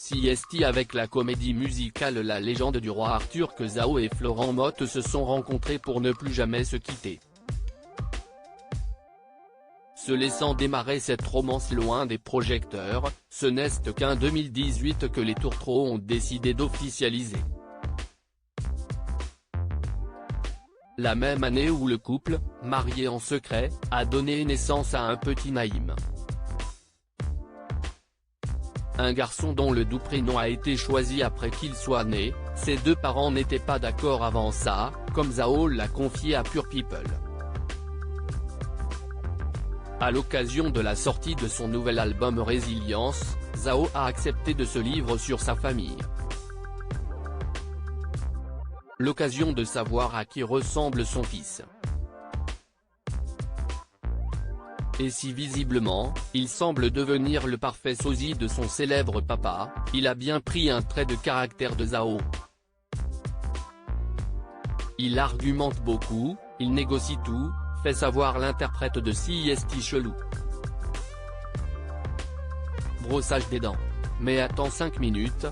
CST avec la comédie musicale La légende du roi Arthur que Zhao et Florent Mothe se sont rencontrés pour ne plus jamais se quitter. Se laissant démarrer cette romance loin des projecteurs, ce n'est qu'en 2018 que les tourtereaux ont décidé d'officialiser. La même année où le couple, marié en secret, a donné naissance à un petit Naïm. Un garçon dont le doux prénom a été choisi après qu'il soit né, ses deux parents n'étaient pas d'accord avant ça, comme Zhao l'a confié à Pure People. À l'occasion de la sortie de son nouvel album Résilience, Zhao a accepté de se livrer sur sa famille. L'occasion de savoir à qui ressemble son fils. Et si visiblement, il semble devenir le parfait sosie de son célèbre papa, il a bien pris un trait de caractère de Zhao. Il argumente beaucoup, il négocie tout, fait savoir l'interprète de CST chelou. Brossage des dents. Mais attends 5 minutes,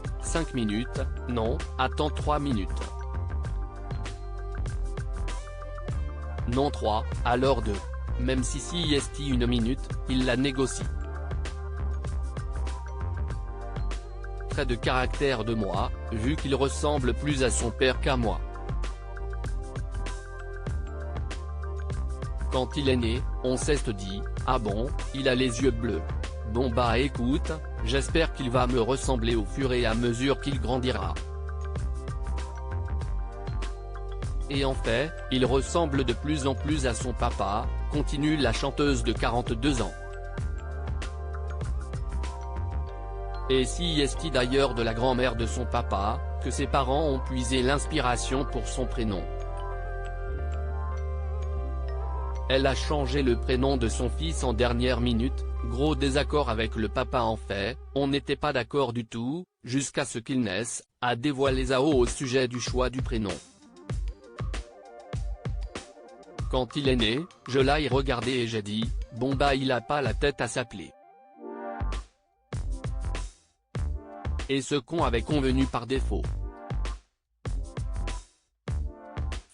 non, attends 3 minutes. Non 3, alors 2. Même si CST 1 minute, il la négocie. Trait de caractère de moi, vu qu'il ressemble plus à son père qu'à moi. Quand il est né, on s'est dit, ah bon, il a les yeux bleus. Bon bah écoute, j'espère qu'il va me ressembler au fur et à mesure qu'il grandira. Et en fait, il ressemble de plus en plus à son papa, continue la chanteuse de 42 ans. Et CST d'ailleurs de la grand-mère de son papa, que ses parents ont puisé l'inspiration pour son prénom. Elle a changé le prénom de son fils en dernière minute, gros désaccord avec le papa en fait, on n'était pas d'accord du tout, jusqu'à ce qu'il naisse, a dévoilé Zhao au sujet du choix du prénom. Quand il est né, je l'ai regardé et j'ai dit, bon bah il a pas la tête à s'appeler. Et ce con avait convenu par défaut.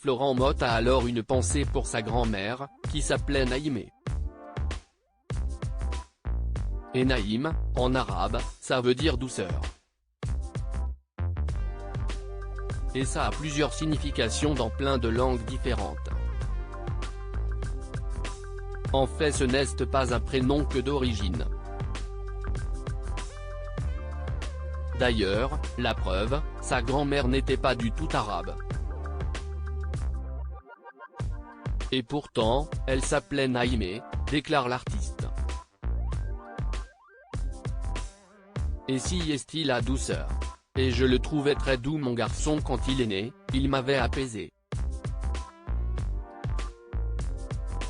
Florent Mothe a alors une pensée pour sa grand-mère, qui s'appelait Naïm. Et Naïm, en arabe, ça veut dire douceur. Et ça a plusieurs significations dans plein de langues différentes. En fait ce n'est pas un prénom que d'origine. D'ailleurs, la preuve, sa grand-mère n'était pas du tout arabe. Et pourtant, elle s'appelait Naïm, déclare l'artiste. Et si est-il la douceur? Et je le trouvais très doux mon garçon quand il est né, il m'avait apaisé.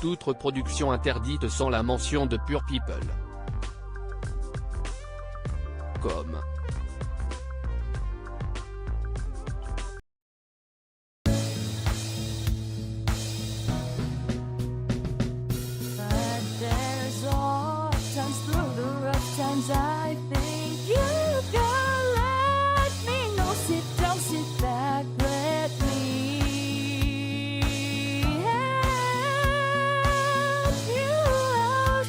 Toute reproduction interdite sans la mention de Pure People. Comme. I think you can let me know. Sit down, sit back, let me help you out.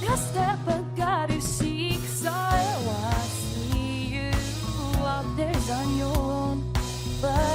Just step back, you seek, so I see you out there on your own, but